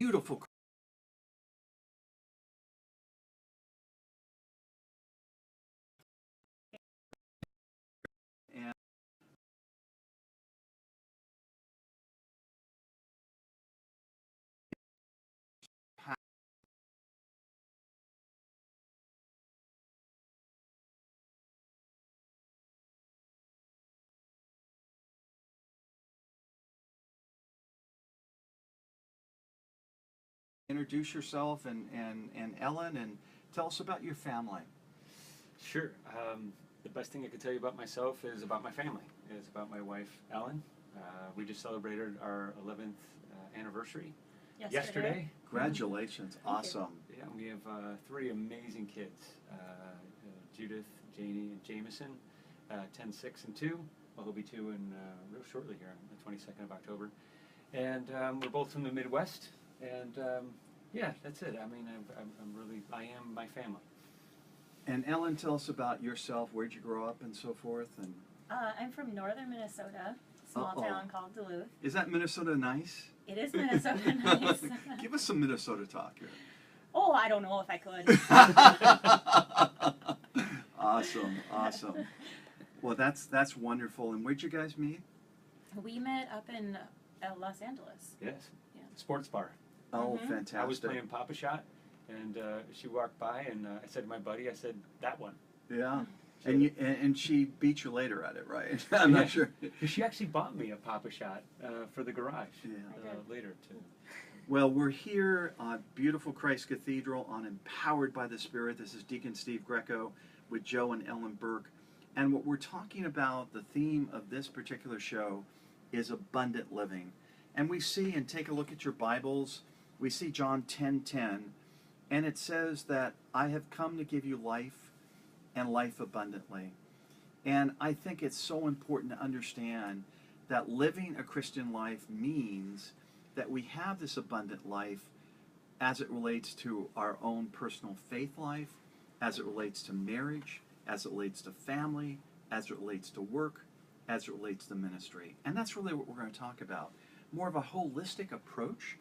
beautiful. And introduce yourself and Ellen, and tell us about your family. Sure. The best thing I could tell you about myself is about my family. It's about my wife, Ellen. We just celebrated our 11th anniversary yesterday. Congratulations. Awesome. Yeah, we have three amazing kids, Judith, Janie, and Jameson, 10, 6, and 2. Well, he'll be 2 in real shortly here on the 22nd of October. And we're both from the Midwest. And yeah, that's it. I mean, I am my family. And Ellen, tell us about yourself. Where'd you grow up and so forth? And I'm from northern Minnesota, small town called Duluth. is that Minnesota nice? It is Minnesota nice. Give us some Minnesota talk here. Oh, I don't know if I could. Awesome, awesome. Well, that's wonderful. And where'd you guys meet? We met up in Los Angeles. Yes. Yeah. Sports bar. Oh, fantastic. I was playing Papa Shot, and she walked by, and I said to my buddy, I said, that one. Yeah. And she beat you later at it, right? I'm not sure. She actually bought me a Papa Shot for the garage later, too. Well, we're here at beautiful Christ Cathedral on Empowered by the Spirit. This is Deacon Steve Greco with Joe and Ellen Burke. And what we're talking about, the theme of this particular show, is abundant living. And we see, and take a look at your Bibles, we see John 10:10, and it says that I have come to give you life and life abundantly. And I think it's so important to understand that living a Christian life means that we have this abundant life as it relates to our own personal faith life, as it relates to marriage, as it relates to family, as it relates to work, as it relates to ministry. And that's really what we're going to talk about. More of a holistic approach.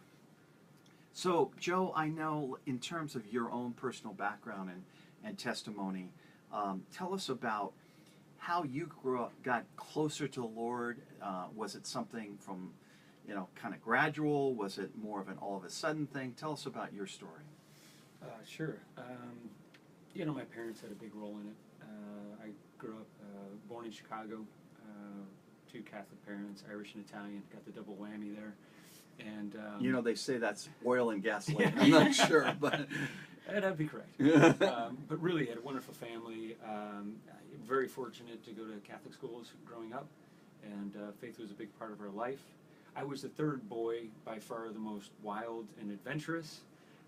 So, Joe, I know in terms of your own personal background and testimony, tell us about how you grew up, got closer to the Lord. Was it something from, kind of gradual? Was it more of an all of a sudden thing? Tell us about your story. Sure. My parents had a big role in it. I grew up born in Chicago, 2 Catholic parents, Irish and Italian, got the double whammy there. And they say that's oil and gasoline. I'm not sure, but that'd be correct. But really, had a wonderful family. Very fortunate to go to Catholic schools growing up, and faith was a big part of our life. I was the third boy, by far the most wild and adventurous.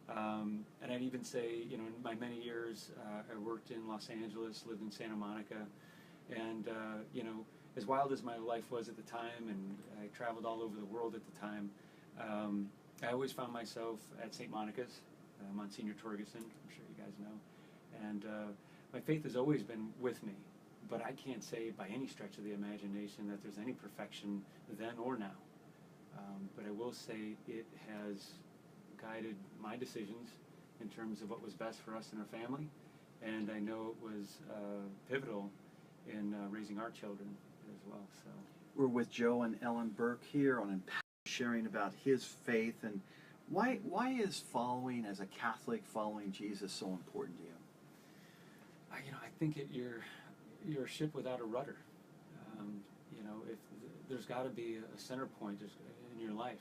And I'd even say, in my many years, I worked in Los Angeles, lived in Santa Monica, and as wild as my life was at the time, and I traveled all over the world at the time, I always found myself at St. Monica's, Monsignor Torgerson, I'm sure you guys know, and my faith has always been with me, but I can't say by any stretch of the imagination that there's any perfection then or now. But I will say it has guided my decisions in terms of what was best for us and our family, and I know it was pivotal in raising our children as well. So we're with Joe and Ellen Burke here on Empower, sharing about his faith, and why is following as a Catholic, following Jesus so important to you? I think you're a ship without a rudder. If there's got to be a center point in your life.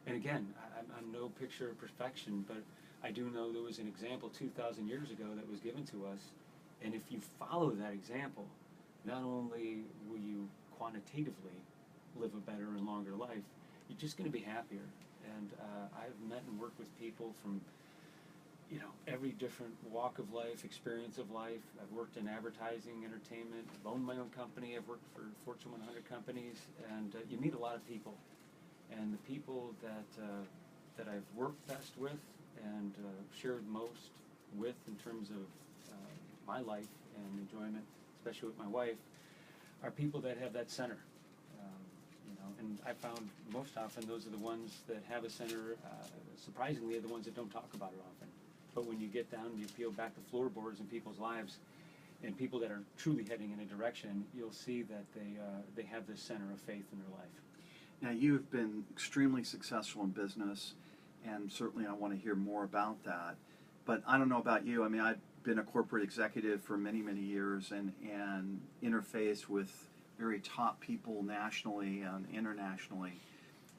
And again, I'm no picture of perfection, but I do know there was an example 2,000 years ago that was given to us, and if you follow that example, not only will you quantitatively live a better and longer life, you're just going to be happier. And I've met and worked with people from every different walk of life, experience of life. I've worked in advertising, entertainment, I've owned my own company, I've worked for Fortune 100 companies, and you meet a lot of people. And the people that I've worked best with and shared most with in terms of my life and enjoyment, especially with my wife, are people that have that center. You know, and I found most often those are the ones that have a center. Surprisingly, are the ones that don't talk about it often. But when you get down and you peel back the floorboards in people's lives, and people that are truly heading in a direction, you'll see that they have this center of faith in their life. Now, you've been extremely successful in business, and certainly I want to hear more about that. But I don't know about you. I mean, I've been a corporate executive for many, many years and interfaced with very top people nationally and internationally.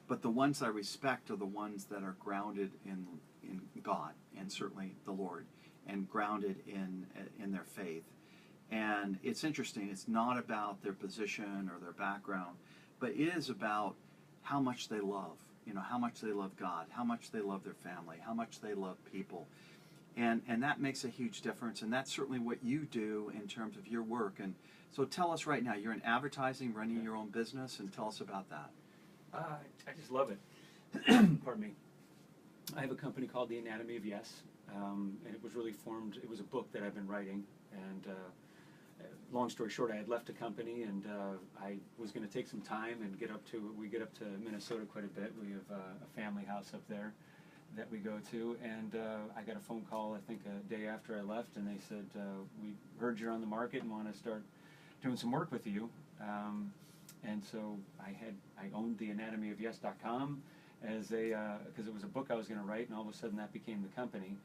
But the ones I respect are the ones that are grounded in God and certainly the Lord, and grounded in their faith. And it's interesting. It's not about their position or their background, but it is about how much they love. You know, how much they love God, how much they love their family, how much they love people. And that makes a huge difference, and that's certainly what you do in terms of your work. And so tell us right now, you're in advertising, running your own business, and tell us about that. I just love it. Pardon me. I have a company called The Anatomy of Yes, and it was really formed, it was a book that I've been writing, and long story short, I had left a company, and I was going to take some time and we get up to Minnesota quite a bit. We have a family house up there that we go to, and I got a phone call, I think a day after I left, and they said, we heard you're on the market and want to start doing some work with you. And so I owned the anatomyofyes.com as because it was a book I was going to write, and all of a sudden that became the company.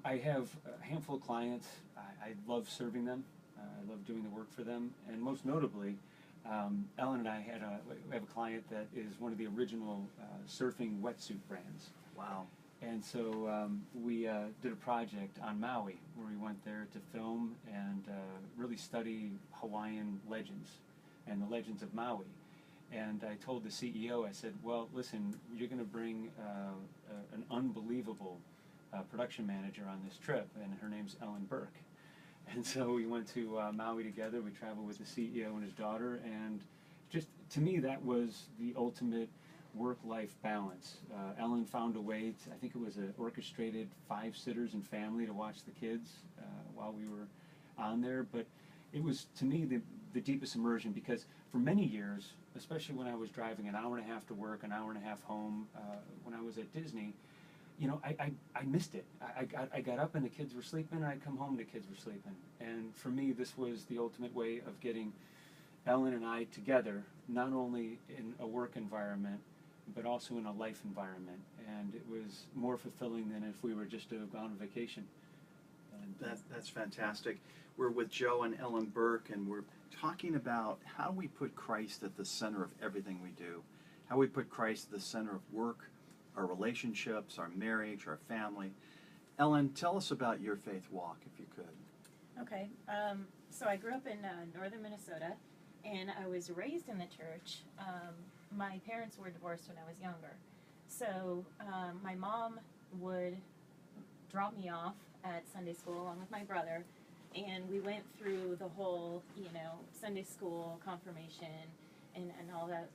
I have a handful of clients. I love serving them. I love doing the work for them, and most notably, Ellen and I we have a client that is one of the original surfing wetsuit brands. Wow. And so we did a project on Maui where we went there to film and really study Hawaiian legends and the legends of Maui. And I told the CEO, I said, well, listen, you're going to bring an unbelievable production manager on this trip, and her name's Ellen Burke. And so we went to Maui together. We traveled with the CEO and his daughter, and just to me that was the ultimate work-life balance. Ellen found a way to, I think it was an orchestrated 5 sitters and family to watch the kids while we were on there, but it was to me the deepest immersion, because for many years, especially when I was driving an hour and a half to work, an hour and a half home, when I was at Disney, you know, I missed it. I got up and the kids were sleeping, and I'd come home and the kids were sleeping. And for me, this was the ultimate way of getting Ellen and I together, not only in a work environment, but also in a life environment. And it was more fulfilling than if we were just to have gone on vacation. And, That's fantastic. We're with Joe and Ellen Burke, and we're talking about how we put Christ at the center of everything we do, how we put Christ at the center of work, our relationships, our marriage, our family. Ellen, tell us about your faith walk, if you could. Okay, so I grew up in northern Minnesota, and I was raised in the church. My parents were divorced when I was younger, so my mom would drop me off at Sunday school along with my brother, and we went through the whole, you know, Sunday school, confirmation, and all that,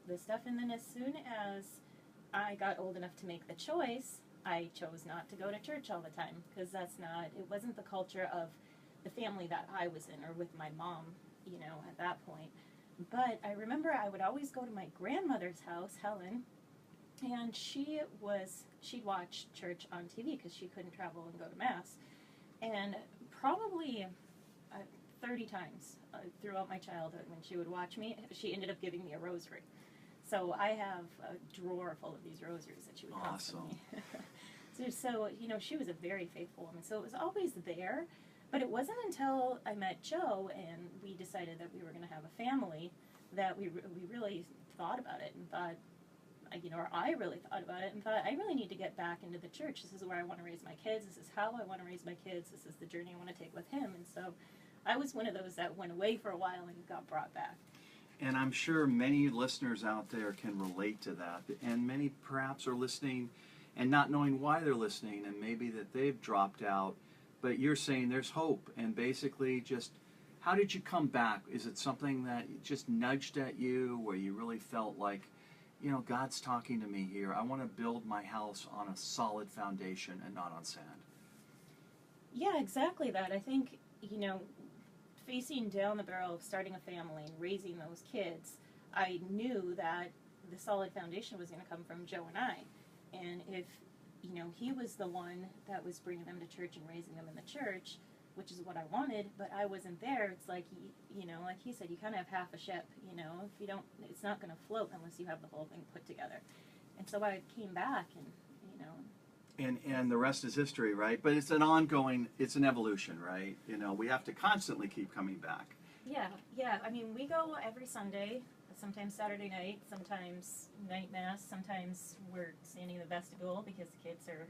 the stuff, and then as soon as I got old enough to make the choice, I chose not to go to church all the time, because it wasn't the culture of the family that I was in, or with my mom, you know, at that point. But I remember I would always go to my grandmother's house, Helen, and she'd watch church on TV because she couldn't travel and go to Mass. And probably 30 times throughout my childhood when she would watch me, she ended up giving me a rosary. So I have a drawer full of these rosaries that she would constantly. So, you know, she was a very faithful woman. So it was always there. But it wasn't until I met Joe and we decided that we were going to have a family that we really thought about it and thought, you know, or I really thought about it and thought, I really need to get back into the church. This is where I want to raise my kids. This is how I want to raise my kids. This is the journey I want to take with him. And so I was one of those that went away for a while and got brought back. And I'm sure many listeners out there can relate to that. And many perhaps are listening and not knowing why they're listening, and maybe that they've dropped out. But you're saying there's hope. And basically just, how did you come back? Is it something that just nudged at you where you really felt like, you know, God's talking to me here. I want to build my house on a solid foundation and not on sand? Yeah, exactly that. I think, you know, facing down the barrel of starting a family and raising those kids, I knew that the solid foundation was going to come from Joe and I. And if, he was the one that was bringing them to church and raising them in the church, which is what I wanted, but I wasn't there. It's like, like he said, you kind of have half a ship, if you don't, it's not going to float unless you have the whole thing put together. And so I came back and the rest is history, right? But it's an evolution, right? We have to constantly keep coming back. Yeah. I mean, we go every Sunday, sometimes Saturday night, sometimes night mass, sometimes we're standing in the vestibule because the kids are,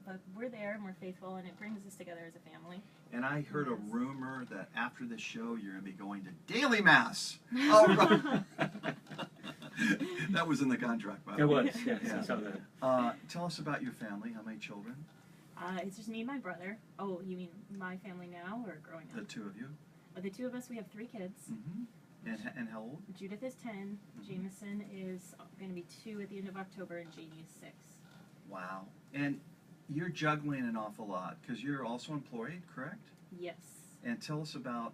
but we're there and we're faithful, and it brings us together as a family. And I heard a rumor that after the show you're going to be going to daily mass. Oh, right. That was in the contract, by the It way. was, yes, Yeah. I saw that. Tell us about your family. How many children? It's just me and my brother. Oh, you mean my family now or growing up? The two of you. The two of us, we have 3 kids. Mm-hmm. And how old? Judith is 10. Mhm. Jameson is going to be 2 at the end of October, and Janie is 6. Wow. And you're juggling an awful lot because you're also employed, correct? Yes. And tell us about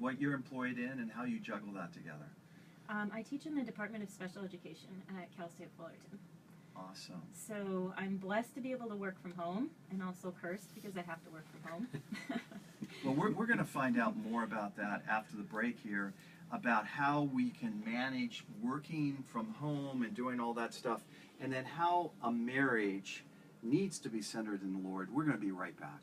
what you're employed in and how you juggle that together. I teach in the Department of Special Education at Cal State Fullerton. Awesome. So I'm blessed to be able to work from home, and also cursed because I have to work from home. Well, we're going to find out more about that after the break here, about how we can manage working from home and doing all that stuff, and then how a marriage needs to be centered in the Lord. We're going to be right back.